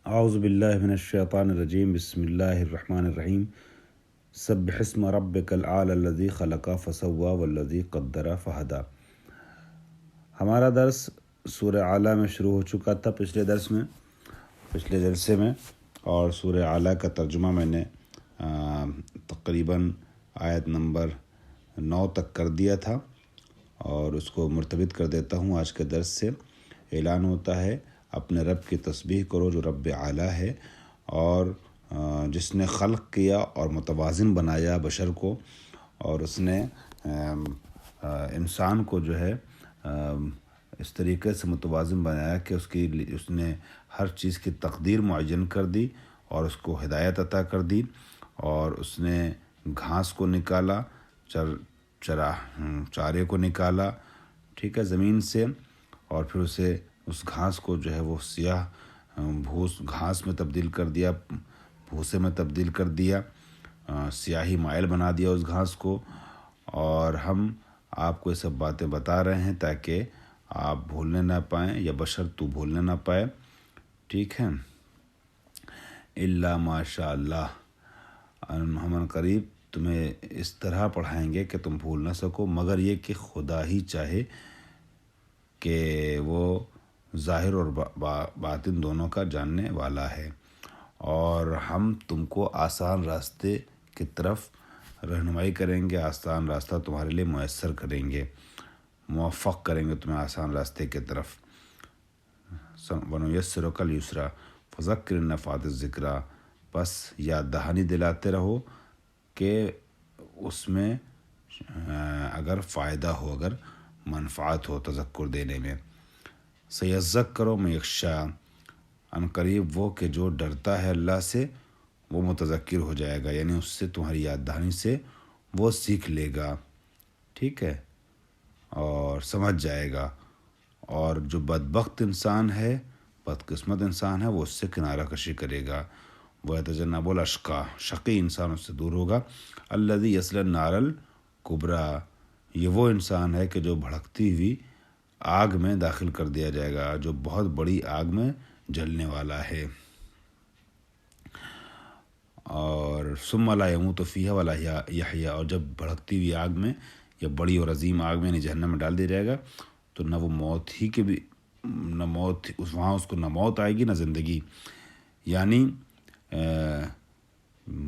اعوذ باللہ من الشیطان الرجیم، بسم اللہ الرحمن الرحیم۔ سبح اسم ربک الاعلی الذی خلق فسوی والذی قدر فہدی۔ ہمارا درس سورہ اعلیٰ میں شروع ہو چکا تھا پچھلے جلسے میں، اور سورہ اعلیٰ کا ترجمہ میں نے تقریباً آیت نمبر 9 تک کر دیا تھا، اور اس کو مرتبط کر دیتا ہوں۔ آج کے درس سے اعلان ہوتا ہے اپنے رب کی تسبیح کرو جو رب اعلیٰ ہے، اور جس نے خلق کیا اور متوازن بنایا بشر کو، اور اس نے انسان کو جو ہے اس طریقے سے متوازن بنایا کہ اس نے ہر چیز کی تقدیر معین کر دی، اور اس کو ہدایت عطا کر دی، اور اس نے گھاس کو نکالا، چارے کو نکالا، ٹھیک ہے، زمین سے، اور پھر اس گھاس کو جو ہے وہ سیاہ گھاس میں تبدیل کر دیا، بھوسے میں تبدیل کر دیا، سیاہی مائل بنا دیا اس گھاس کو۔ اور ہم آپ کو یہ سب باتیں بتا رہے ہیں تاکہ آپ بھولنے نہ پائیں، یا بشر تو بھولنے نہ پائے، ٹھیک ہے۔ الا ماشاء اللہ، ہم قریب تمہیں اس طرح پڑھائیں گے کہ تم بھول نہ سکو، مگر یہ کہ خدا ہی چاہے کہ وہ ظاہر اور باطن دونوں کا جاننے والا ہے، اور ہم تم کو آسان راستے کی طرف رہنمائی کریں گے، آسان راستہ تمہارے لیے میسر کریں گے، موفق کریں گے تمہیں آسان راستے کی طرف۔ وَنُيَسِّرُكَ الْيُسْرَىٰ فَذَكِّرْ إِن نَّفَعَتِ الذِّكْرَىٰ، بس یاد دہانی دلاتے رہو کہ اس میں اگر فائدہ ہو، اگر منفعت ہو تذکر دینے میں۔ سَيَذَّكَّرُ مَن يَخْشَىٰ، ان قریب وہ کہ جو ڈرتا ہے اللہ سے وہ متذکر ہو جائے گا، یعنی اس سے تمہاری یاد دہانی سے وہ سیکھ لے گا، ٹھیک ہے، اور سمجھ جائے گا۔ اور جو بدبخت انسان ہے، بدقسمت انسان ہے، وہ اس سے کنارہ کشی کرے گا۔ وَيَتَجَنَّبُهَا الْأَشْقَىٰ، شقی انسان اس سے دور ہوگا۔ الَّذِي يَصْلَى النَّارَ الْكُبْرىٰ، یہ وہ انسان ہے کہ جو بھڑکتی ہوئی آگ میں داخل کر دیا جائے گا، جو بہت بڑی آگ میں جلنے والا ہے۔ اور ثُمَّ لَا يَمُوتُ فِيهَا وَلَا يَحْيَىٰ، اور جب بھڑکتی ہوئی آگ میں یا بڑی اور عظیم آگ میں، یعنی جہنم میں ڈال دیا جائے گا، تو نہ وہ موت ہی کے بھی نہ موت، وہاں اس کو نہ موت آئے گی نہ زندگی، یعنی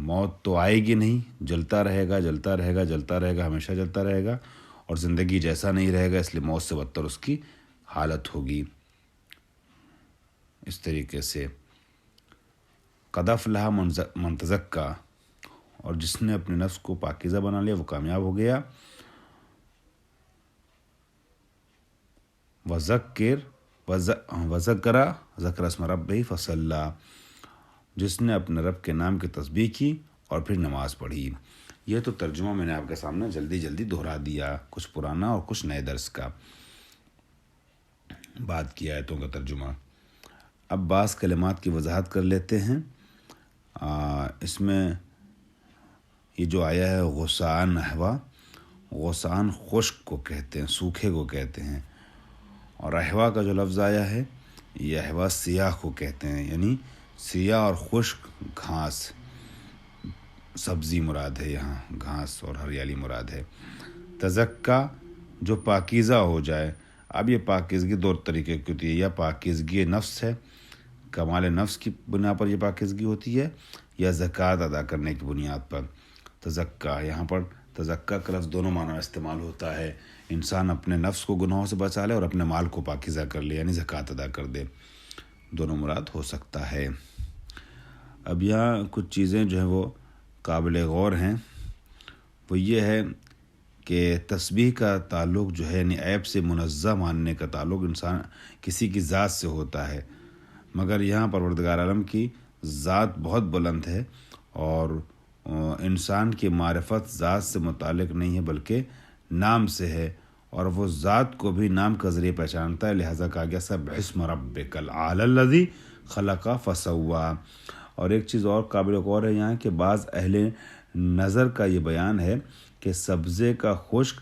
موت تو آئے گی نہیں، جلتا رہے گا جلتا رہے گا جلتا رہے گا، ہمیشہ جلتا رہے گا، اور زندگی جیسا نہیں رہے گا، اس لیے موت سے بدتر اس کی حالت ہوگی۔ اس طریقے سے قَدْ أَفْلَحَ مَن تَزَكَّىٰ، اور جس نے اپنے نفس کو پاکیزہ بنا لیا وہ کامیاب ہو گیا۔ وَذَكَّرَ اسْمَ رَبِّهِ فَصَلَّىٰ، جس نے اپنے رب کے نام کی تسبیح کی اور پھر نماز پڑھی۔ یہ تو ترجمہ میں نے آپ کے سامنے جلدی دہرا دیا، کچھ پرانا اور کچھ نئے درس کا بات کی آیتوں کا ترجمہ۔ اب بعض کلمات کی وضاحت کر لیتے ہیں۔ اس میں یہ جو آیا ہے غصان احوا، غصان خشک کو کہتے ہیں، سوکھے کو کہتے ہیں، اور احوا کا جو لفظ آیا ہے یہ احوا سیاہ کو کہتے ہیں، یعنی سیاہ اور خشک گھاس، سبزی مراد ہے، یہاں گھاس اور ہریالی مراد ہے۔ تزکا، جو پاکیزہ ہو جائے۔ اب یہ پاکیزگی دو طریقے کی ہوتی ہے، یا پاکیزگی نفس ہے، کمال نفس کی بنا پر یہ پاکیزگی ہوتی ہے، یا زکوٰۃ ادا کرنے کی بنیاد پر۔ تزکا، یہاں پر تزکا کا لفظ دونوں معنوں میں استعمال ہوتا ہے، انسان اپنے نفس کو گناہوں سے بچا لے اور اپنے مال کو پاکیزہ کر لے، یعنی زکوٰۃ ادا کر دے، دونوں مراد ہو سکتا ہے۔ اب یہاں کچھ چیزیں جو ہیں وہ قابل غور ہیں، وہ یہ ہے کہ تسبیح کا تعلق جو ہے، یعنی عیب سے منزہ ماننے کا تعلق انسان کسی کی ذات سے ہوتا ہے، مگر یہاں پروردگار عالم کی ذات بہت بلند ہے، اور انسان کی معرفت ذات سے متعلق نہیں ہے بلکہ نام سے ہے، اور وہ ذات کو بھی نام کا ذریعے پہچانتا ہے، لہٰذا کہا گیا سبح اسم ربک الاعلی الذی خلق فسوی۔ اور ایک چیز اور قابل غور ہے یہاں کہ بعض اہل نظر کا یہ بیان ہے کہ سبزے کا خشک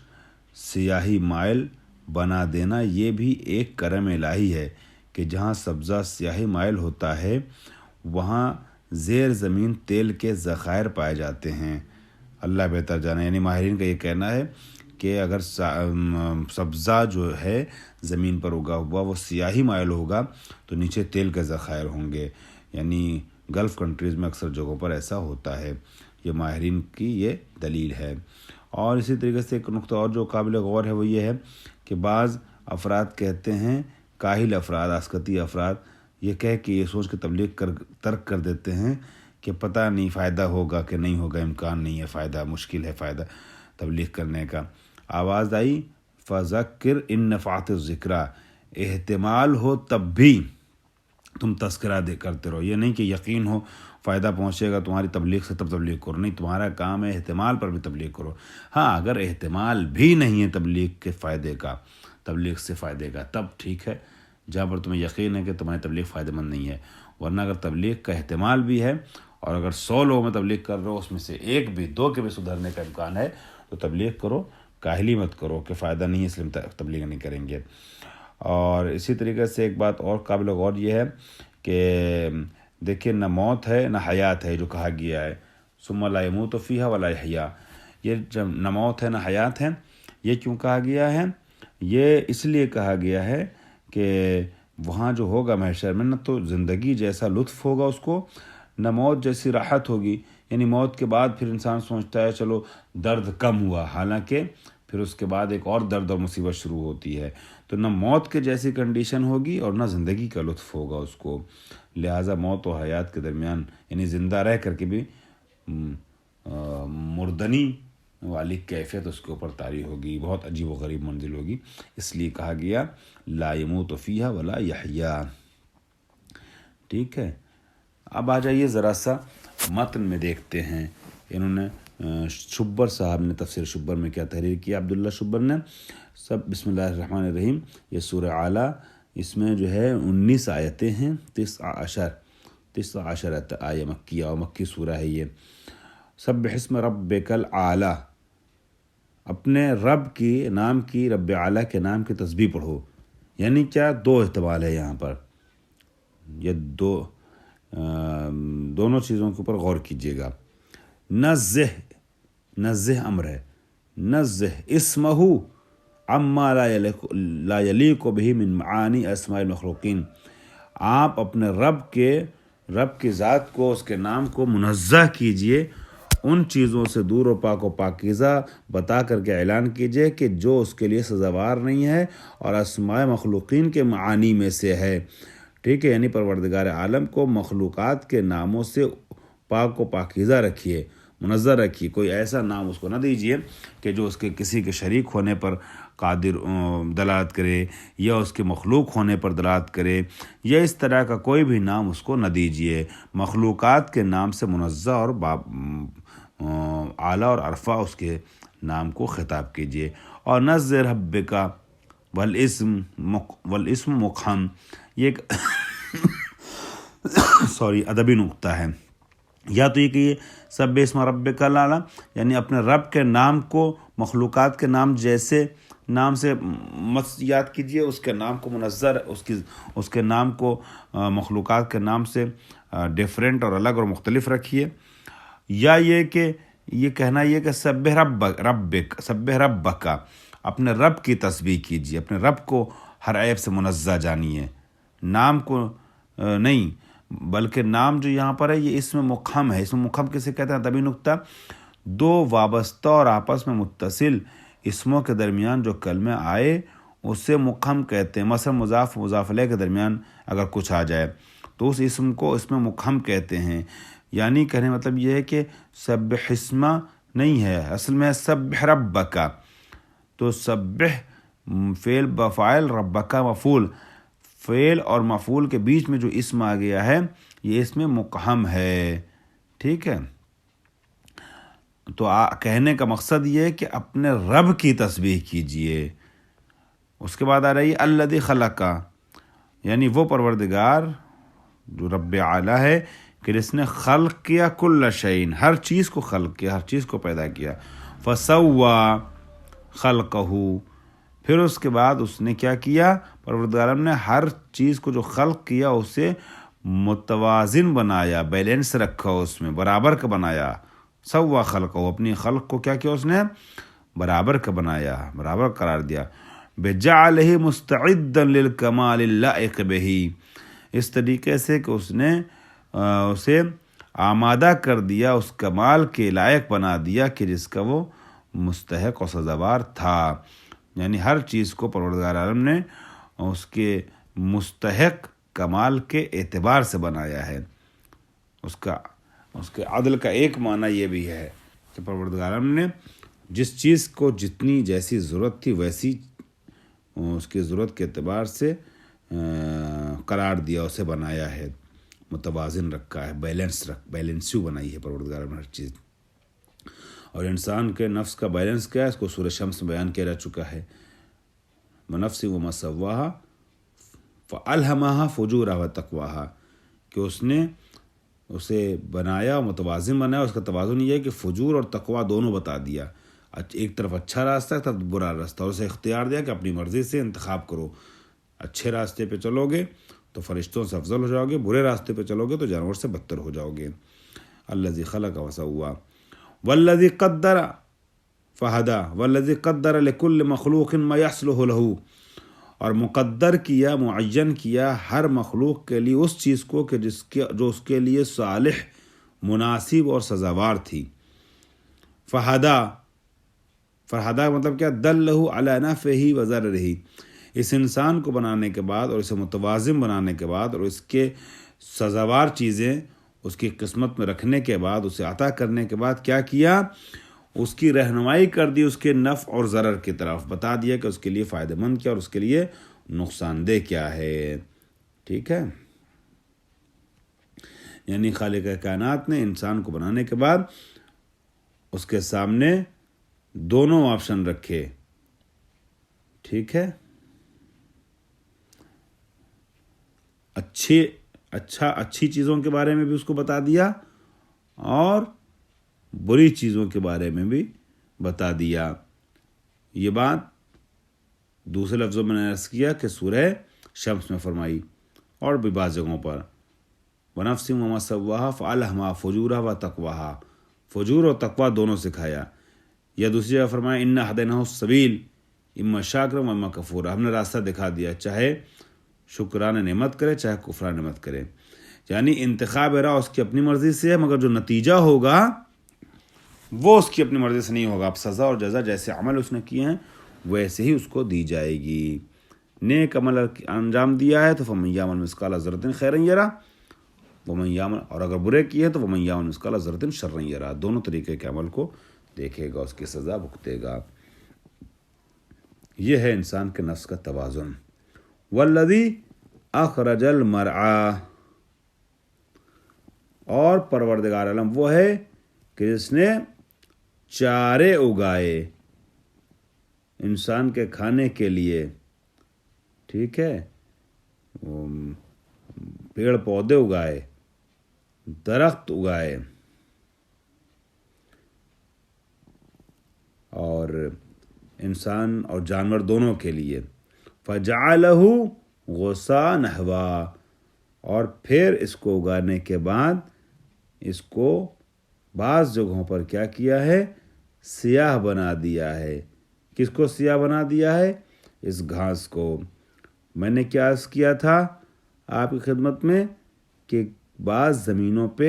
سیاہی مائل بنا دینا یہ بھی ایک کرم الہی ہے، کہ جہاں سبزہ سیاہی مائل ہوتا ہے وہاں زیر زمین تیل کے ذخائر پائے جاتے ہیں. اللہ بہتر جانے. یعنی ماہرین کا یہ کہنا ہے کہ اگر سبزہ جو ہے زمین پر اگا ہوا وہ سیاہی مائل ہوگا تو نیچے تیل کے ذخائر ہوں گے. یعنی گلف کنٹریز میں اکثر جگہوں پر ایسا ہوتا ہے. یہ ماہرین کی یہ دلیل ہے. اور اسی طریقے سے ایک نقطہ اور جو قابل غور ہے وہ یہ ہے کہ بعض افراد کہتے ہیں، کاہل افراد، عسکتی افراد، یہ کہہ کہ یہ سوچ کے تبلیغ ترک کر دیتے ہیں کہ پتہ نہیں فائدہ ہوگا کہ نہیں ہوگا، امکان نہیں ہے فائدہ، مشکل ہے فائدہ تبلیغ کرنے کا. آواز آئی فذکر ان نفعت الذکریٰ، احتمال ہو تب بھی تم تذکرہ کرتے رہو. یہ نہیں کہ یقین ہو فائدہ پہنچے گا تمہاری تبلیغ سے تب تبلیغ کرو، نہیں، تمہارا کام ہے احتمال پر بھی تبلیغ کرو. ہاں اگر احتمال بھی نہیں ہے تبلیغ کے فائدے کا، تبلیغ سے فائدے کا، تب ٹھیک ہے، جہاں پر تمہیں یقین ہے کہ تمہاری تبلیغ فائدہ مند نہیں ہے. ورنہ اگر تبلیغ کا احتمال بھی ہے اور اگر 100 لوگوں میں تبلیغ کر رہے ہو، اس میں سے ایک بھی، 2 کے بھی سدھرنے کا امکان ہے تو تبلیغ کرو، کاہلی مت کرو کہ فائدہ نہیں ہے اس لیے تبلیغ نہیں کریں گے. اور اسی طریقے سے ایک بات اور قابل غور یہ ہے کہ دیکھیں نہ موت ہے نہ حیات ہے جو کہا گیا ہے، ثم لا يموت فیہا ولا یحییٰ. یہ جب نہ موت ہے نہ حیات ہے، یہ کیوں کہا گیا ہے؟ یہ اس لیے کہا گیا ہے کہ وہاں جو ہوگا محشر میں، نہ تو زندگی جیسا لطف ہوگا اس کو، نہ موت جیسی راحت ہوگی. یعنی موت کے بعد پھر انسان سوچتا ہے چلو درد کم ہوا، حالانکہ پھر اس کے بعد ایک اور درد اور مصیبت شروع ہوتی ہے. تو نہ موت کے جیسی کنڈیشن ہوگی اور نہ زندگی کا لطف ہوگا اس کو. لہٰذا موت و حیات کے درمیان، یعنی زندہ رہ کر کے بھی مردنی والی کیفیت اس کے اوپر طاری ہوگی، بہت عجیب و غریب منزل ہوگی. اس لیے کہا گیا لا يموت فیہا ولا یحییٰ. ٹھیک ہے، اب آ جائیے ذرا سا متن میں دیکھتے ہیں. انہوں نے شبر صاحب نے تفسیر شبر میں کیا تحریر کیا، عبداللہ شبر نے. سب بسم اللہ الرحمن الرحیم. یہ سورہ اعلیٰ، اس میں جو ہے 19 آیتیں ہیں، 19 آیہ مکیہ اور مکی سورہ ہے یہ. سبح اسم ربک الاعلیٰ، اپنے رب کی نام کی، رب اعلیٰ کے نام کی تسبیح پڑھو. یعنی کیا؟ 2 احتمال ہے یہاں پر. یہ دونوں چیزوں کے اوپر غور کیجیے گا. نزہ امر ہے، نزہ اسمہ عما لا یلیق بہ من معانی اسماء المخلوقین. آپ اپنے رب کی ذات کو، اس کے نام کو منزہ کیجئے ان چیزوں سے، دور و پاک و پاکیزہ بتا کر کے اعلان کیجئے کہ جو اس کے لیے سزاوار نہیں ہے اور اسماء مخلوقین کے معانی میں سے ہے. ٹھیک ہے، یعنی پروردگار عالم کو مخلوقات کے ناموں سے پاک و پاکیزہ رکھیے، منزہ رکھیے. کوئی ایسا نام اس کو نہ دیجیے کہ جو اس کے کسی کے شریک ہونے پر قادر دلالت کرے یا اس کے مخلوق ہونے پر دلالت کرے، یا اس طرح کا کوئی بھی نام اس کو نہ دیجیے. مخلوقات کے نام سے منزہ اور اعلیٰ اور عرفہ اس کے نام کو خطاب کیجیے. اور نذر ربک والاسم مقحم، یہ ایک ادبی نقطہ ہے. یا تو یہ کہ سبح اسم ربک الاعلیٰ، یعنی اپنے رب کے نام کو مخلوقات کے نام جیسے نام سے مت یاد کیجیے، اس کے نام کو منظر، اس کے نام کو مخلوقات کے نام سے ڈیفرنٹ اور الگ اور مختلف رکھیے. یا یہ کہ یہ کہنا یہ کہ سبح ربک، اپنے رب کی تسبیح کیجیے، اپنے رب کو ہر عیب سے منزہ جانیے. نام کو نہیں، بلکہ نام جو یہاں پر ہے یہ اسم مقحم ہے. اسم مقحم کسے کہتے ہیں؟ طبی نقطہ، 2 وابستہ اور آپس میں متصل اسموں کے درمیان جو کلمے آئے اسے مقحم کہتے ہیں. مثلا مضاف و مضاف الیہ کے درمیان اگر کچھ آ جائے تو اس اسم کو اسم مقحم کہتے ہیں. یعنی کہنے مطلب یہ ہے کہ سبح اسم نہیں ہے، اصل میں سبح ربک. تو سبح فعل بفاعل، ربک مفعول، فعل اور مفعول کے بیچ میں جو اسم آ گیا ہے یہ اسم مقحم ہے. ٹھیک ہے، تو کہنے کا مقصد یہ ہے کہ اپنے رب کی تسبیح کیجئے. اس کے بعد آ رہی ہے الذی خلق، یعنی وہ پروردگار جو رب اعلیٰ ہے کہ جس نے خلق کیا کل شیء، ہر چیز کو خلق کیا، ہر چیز کو پیدا کیا. فسوی خلقہ، پھر اس کے بعد اس نے کیا کیا؟ پروردگار نے ہر چیز کو جو خلق کیا اسے متوازن بنایا، بیلنس رکھا اس میں، برابر کا بنایا. سوا خلقہ، اپنی خلق کو کیا کیا اس نے؟ برابر کا بنایا، برابر قرار دیا. بجعلہ مستعدا للکمال اللائق بہ، اس طریقے سے کہ اس نے اسے آمادہ کر دیا، اس کمال کے لائق بنا دیا کہ جس کا وہ مستحق و سزاوار تھا. یعنی ہر چیز کو پروردگار عالم نے اس کے مستحق کمال کے اعتبار سے بنایا ہے. اس کے عدل کا ایک معنی یہ بھی ہے کہ پروردگار عالم نے جس چیز کو جتنی جیسی ضرورت تھی ویسی اس کی ضرورت کے اعتبار سے قرار دیا، اسے بنایا ہے، متوازن رکھا ہے، بیلنسیو بنائی ہے پروردگار عالم نے ہر چیز. اور انسان کے نفس کا بیلنس کیا ہے، اس کو سورہ شمس میں بیان کیا جا چکا ہے. وَنَفْسٍ وَمَا سَوَّاهَا فَأَلْهَمَهَا فُجُورَهَا وَتَقْوَاهَا، کہ اس نے اسے بنایا، متوازن بنایا. اس کا توازن یہ ہے کہ فجور اور تقویٰ دونوں بتا دیا، ایک طرف اچھا راستہ ہے، ایک طرف برا راستہ، اور اسے اختیار دیا کہ اپنی مرضی سے انتخاب کرو. اچھے راستے پہ چلو گے تو فرشتوں سے افضل ہو جاؤ گے، برے راستے پہ چلو گے تو جانور سے بدتر ہو جاؤ گے. الذی خلق وسوی والذی قدر فہدی والذی قدر لکل مخلوق ما یصلح له، اور مقدر کیا، معین کیا ہر مخلوق کے لیے اس چیز کو کہ جو اس کے لیے صالح، مناسب اور سزاوار تھی. فہدا مطلب کیا؟ دلہ علی نفعہ و ضررہ، اس انسان کو بنانے کے بعد اور اسے متوازن بنانے کے بعد اور اس کے سزاوار چیزیں اس کی قسمت میں رکھنے کے بعد، اسے عطا کرنے کے بعد کیا کیا؟ اس کی رہنمائی کر دی، اس کے نفع اور ضرر کی طرف بتا دیا کہ اس کے لیے فائدہ مند کیا اور اس کے لیے نقصان دہ کیا ہے. ٹھیک ہے، یعنی خالق کائنات نے انسان کو بنانے کے بعد اس کے سامنے دونوں آپشن رکھے. ٹھیک ہے، اچھی چیزوں کے بارے میں بھی اس کو بتا دیا اور بری چیزوں کے بارے میں بھی بتا دیا. یہ بات دوسرے لفظوں میں نے عرض کیا کہ سورہ شمس میں فرمائی، اور بھی بعض جگہوں پر وَنَفْسٍ وَمَا سَوَّاهَا فَأَلْهَمَهَا فُجُورَهَا وَتَقْوَاهَا، فجور اور تقویٰ دونوں سکھایا. یا دوسری جگہ فرمایا اِنَّا هَدَيْنَاهُ السَّبِيلَ إِمَّا شَاكِرًا وَإِمَّا كَفُورًا، ہم نے راستہ دکھا دیا، چاہے شکران نعمت کرے چاہے کفران نعمت کرے. یعنی انتخاب راہ اس کی اپنی مرضی سے ہے، مگر جو نتیجہ ہوگا وہ اس کی اپنی مرضی سے نہیں ہوگا. اب سزا اور جزا جیسے عمل اس نے کیے ہیں ویسے ہی اس کو دی جائے گی. نیک عمل انجام دیا ہے تو فَمَن يَعْمَلْ مِثْقَالَ ذَرَّةٍ خَيْرًا يَرَهُ وَمَن يَعْمَلْ، اور اگر برے کیے تو وَمَن يَعْمَلْ مِثْقَالَ ذَرَّةٍ شَرًّا يَرَهُ، دونوں طریقے کے عمل کو دیکھے گا، اس کی سزا بھگتے گا. یہ ہے انسان کے نفس کا توازن. وَالَّذِي أَخْرَجَ الْمَرْعَىٰ، اور پروردگار عالم وہ ہے کہ جس نے چارے اگائے انسان کے کھانے کے لیے. ٹھیک ہے، پیڑ پودے اگائے، درخت اگائے، اور انسان اور جانور دونوں کے لیے. فَجَعَلَهُ غُثَاءً نَحْوًا، اور پھر اس کو اگانے کے بعد اس کو بعض جگہوں پر کیا کیا ہے؟ سیاہ بنا دیا ہے. کس کو سیاہ بنا دیا ہے؟ اس گھاس کو. میں نے کیا عرض کیا تھا آپ کی خدمت میں کہ بعض زمینوں پہ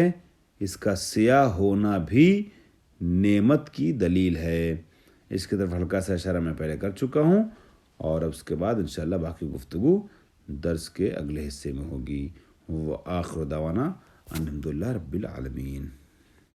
اس کا سیاہ ہونا بھی نعمت کی دلیل ہے. اس کی طرف ہلکا سا اشارہ میں پہلے کر چکا ہوں، اور اب اس کے بعد انشاءاللہ باقی گفتگو درس کے اگلے حصے میں ہوگی. وآخر دعوانا الحمدللہ رب العالمین.